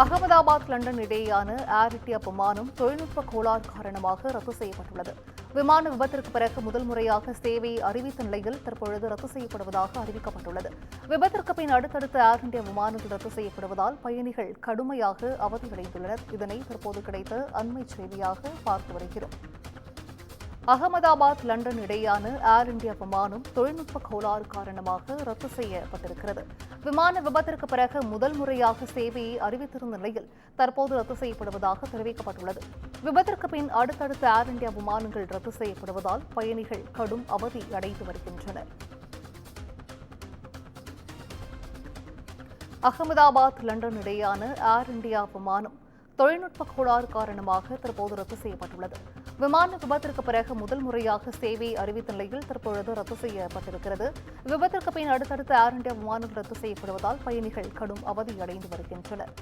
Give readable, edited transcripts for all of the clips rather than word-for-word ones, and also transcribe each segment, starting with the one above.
Ahmedabad London இடையேயான ஏர் India விமானம் தொழில்நுட்ப கோளாறு காரணமாக ரத்து செய்யப்பட்டுள்ளது. விமான விபத்திற்கு பிறகு முதல் முறையாக சேவையை அறிவித்த நிலையில் தற்பொழுது ரத்து செய்யப்படுவதாக அறிவிக்கப்பட்டுள்ளது. விபத்திற்கு பின் அடுத்தடுத்த ஏர் இந்தியா விமானங்கள் ரத்து செய்யப்படுவதால் பயணிகள் கடுமையாக அவதியடைந்துள்ளனர். இதனை தற்போது கிடைத்த அண்மை செய்தியாக பார்த்து வருகிறோம். அகமதாபாத் லண்டன் இடையேயான ஏர் இந்தியா விமானம் தொழில்நுட்ப கோளாறு காரணமாக ரத்து செய்யப்பட்டிருக்கிறது. விமான விபத்திற்கு பிறகு முதல் முறையாக சேவையை அறிவித்திருந்த நிலையில் தற்போது ரத்து செய்யப்படுவதாக தெரிவிக்கப்பட்டுள்ளது. விபத்திற்கு பின் அடுத்தடுத்த ஏர் இந்தியா விமானங்கள் ரத்து செய்யப்படுவதால் பயணிகள் கடும் அவதி அடைந்து வருகின்றனர். அகமதாபாத் லண்டன் இடையேயான ஏர் இந்தியா விமானம் தொழில்நுட்ப கோளாறு காரணமாக தற்போது ரத்து செய்யப்பட்டுள்ளது. விமான விபத்திற்கு பிறகு முதல் முறையாக சேவையை அறிவித்த நிலையில் தற்பொழுது ரத்து செய்யப்பட்டிருக்கிறது. விபத்திற்கு பின் அடுத்தடுத்த ஏர் இந்தியா விமானங்கள் ரத்து செய்யப்படுவதால் பயணிகள் கடும் அவதியடைந்து வருகின்றனர்.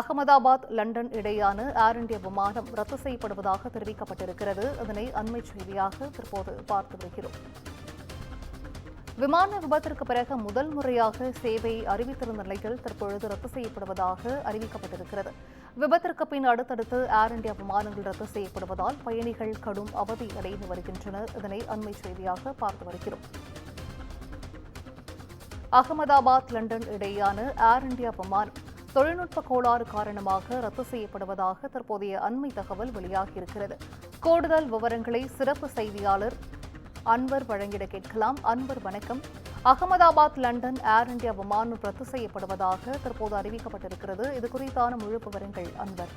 அகமதாபாத் லண்டன் இடையேயான ஏர் இந்தியா விமானம் ரத்து செய்யப்படுவதாக தெரிவிக்கப்பட்டிருக்கிறது. அதனை அண்மை செய்தியாக தற்போது பார்த்து வருகிறோம். விமான விபத்திற்கு பிறகு முதல் முறையாக சேவையை அறிவித்திருந்த நிலையில் தற்பொழுது ரத்து செய்யப்படுவதாக அறிவிக்கப்பட்டிருக்கிறது. விபத்திற்கு பின் அடுத்தடுத்து ஏர் இந்தியா விமானங்கள் ரத்து செய்யப்படுவதால் பயணிகள் கடும் அவதி அடைந்து வருகின்றனர். இதனை அண்மை செய்தியாக பார்த்து வருகிறோம். அகமதாபாத் லண்டன் இடையேயான ஏர் இந்தியா விமானம் தொழில்நுட்ப கோளாறு காரணமாக ரத்து செய்யப்படுவதாக தற்போதைய அண்மை தகவல் வெளியாகியிருக்கிறது. கூடுதல் விவரங்களை சிறப்பு செய்தியாளர் அன்வர் வழங்கிட கேட்கலாம். அன்வர், வணக்கம். அகமதாபாத் லண்டன் ஏர் இந்தியா விமானம் ரத்து செய்யப்படுவதாக தற்போது அறிவிக்கப்பட்டிருக்கிறது. இது குறித்தான முழு விவரங்கள் அன்வர்.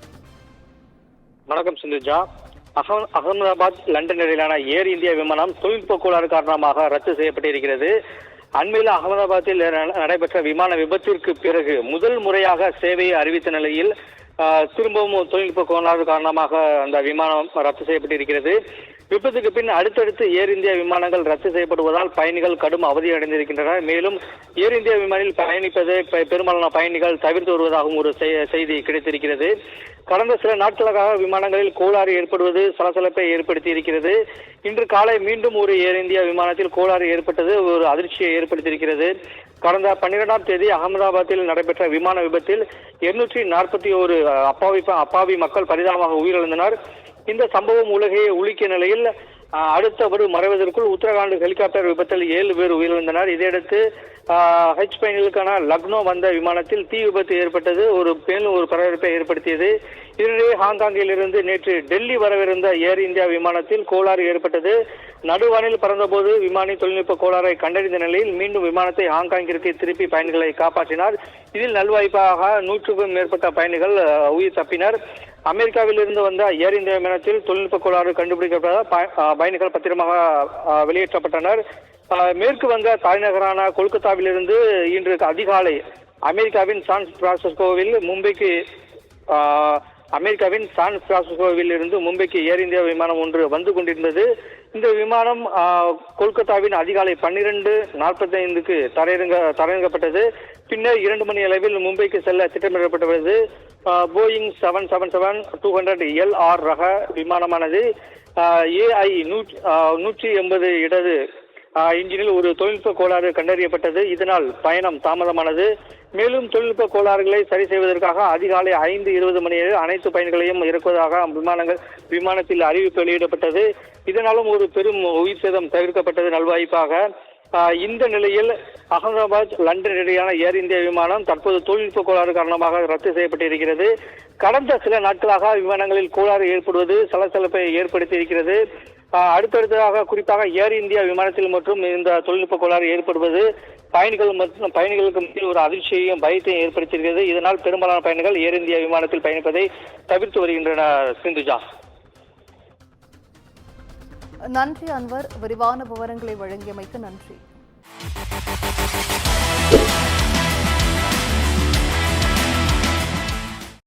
வணக்கம் சிந்துஜா. அகமதாபாத் லண்டன் இடையிலான ஏர் இந்தியா விமானம் தொழில்நுட்ப கோளாறு காரணமாக ரத்து செய்யப்பட்டிருக்கிறது. அண்மையில் அகமதாபாத்தில் நடைபெற்ற விமான விபத்திற்கு பிறகு முதல் முறையாக சேவையை அறிவித்த நிலையில் திரும்பவும் தொழில்நுட்ப கோளாறு காரணமாக அந்த விமானம் ரத்து செய்யப்பட்டிருக்கிறது. விபத்துக்கு பின் அடுத்தடுத்து ஏர் இந்தியா விமானங்கள் ரத்து செய்யப்படுவதால் பயணிகள் கடும் அவதி அடைந்திருக்கின்றனர். மேலும் ஏர் இந்தியா விமானில் பயணிப்பதை பெரும்பாலான பயணிகள் தவிர்த்து வருவதாகவும் ஒரு செய்தி கிடைத்திருக்கிறது. கடந்த சில நாட்களாக விமானங்களில் கோளாறு ஏற்படுவது சலசலப்பை ஏற்படுத்தி இருக்கிறது. இன்று காலை மீண்டும் ஒரு ஏர் இந்தியா விமானத்தில் கோளாறு ஏற்பட்டது ஒரு அதிர்ச்சியை ஏற்படுத்தியிருக்கிறது. கடந்த 12ஆம் தேதி அகமதாபாத்தில் நடைபெற்ற விமான விபத்தில் 241 அப்பாவி மக்கள் பரிதாபமாக உயிரிழந்தனர். இந்த சம்பவம் உலகையே உலுக்கிய நிலையில் அடுத்தவர் மறைவதற்குள் உத்தரகாண்ட் ஹெலிகாப்டர் விபத்தில் 7 பேர் உயிரிழந்தனர். இதையடுத்து ஹஜ் பயணிகளுக்கான லக்னோ வந்த விமானத்தில் தீ விபத்து ஏற்பட்டது. ஒரு பரபரப்பை ஏற்படுத்தியது. இதனிடையே ஹாங்காங்கில் இருந்து நேற்று டெல்லி வரவிருந்த ஏர் இந்தியா விமானத்தில் கோளாறு ஏற்பட்டது. நடுவானில் பறந்தபோது விமானி தொழில்நுட்ப கோளாறை கண்டறிந்த நிலையில் மீண்டும் விமானத்தை ஹாங்காங்கிற்கு திருப்பி பயணிகளை காப்பாற்றினார். இதில் நல்வாய்ப்பாக 100க்கும் மேற்பட்ட பயணிகள் உயிர் தப்பினர். அமெரிக்காவில் இருந்து வந்த ஏர் இந்தியா விமானத்தில் தொழில்நுட்ப கோளாறு கண்டுபிடிக்கப்பட்ட பயணிகள் பத்திரமாக வெளியேற்றப்பட்டனர். மேற்கு வங்க தலைநகரான கொல்கத்தாவிலிருந்து இன்று அதிகாலை அமெரிக்காவின் சான் பிரான்சிஸ்கோவில் இருந்து மும்பைக்கு ஏர் இந்தியா விமானம் ஒன்று வந்து கொண்டிருந்தது. இந்த விமானம் கொல்கத்தாவின் அதிகாலை 12:45க்கு தரையிறங்கப்பட்டது. பின்னர் 2 மணி அளவில் மும்பைக்கு செல்ல திட்டமிடப்பட்டுள்ளது. போயிங் 777-200 LR ரக விமானமானது AI 180 இடது இன்ஜினில் ஒரு தொழில்நுட்ப கோளாறு கண்டறியப்பட்டது. இதனால் பயணம் தாமதமானது. மேலும் தொழில்நுட்ப கோளாறுகளை சரி செய்வதற்காக அதிகாலை 5:20 மணியில் அனைத்து பயணிகளையும் இறக்குவதாக விமானத்தில் அறிவிப்பு வெளியிடப்பட்டது. இதனாலும் ஒரு பெரும் உயிர் சேதம் தவிர்க்கப்பட்டது நல்வாய்ப்பாக. இந்த நிலையில் அகமதாபாத் லண்டன் இடையேயான ஏர் இந்தியா விமானம் தற்போது தொழில்நுட்ப கோளாறு காரணமாக ரத்து செய்யப்பட்டிருக்கிறது. கடந்த சில நாட்களாக விமானங்களில் கோளாறு ஏற்படுவது சலசலப்பை ஏற்படுத்தியிருக்கிறது. அடுத்தடுத்ததாக குறிப்பாக ஏர் இந்தியா விமானத்தில் மற்றும் இந்த தொழில்நுட்ப கோளாறு ஏற்படுவது பயணிகளுக்கு மத்தியில் ஒரு அதிர்ச்சியையும் பயத்தையும் ஏற்படுத்தியிருக்கிறது. இதனால் பெரும்பாலான பயணிகள் ஏர் இந்தியா விமானத்தில் பயணிப்பதை தவிர்த்து வருகின்றனர். சிந்துஜா, நன்றி அன்வர். விரிவான விவரங்களை வழங்கியமைக்கு நன்றி.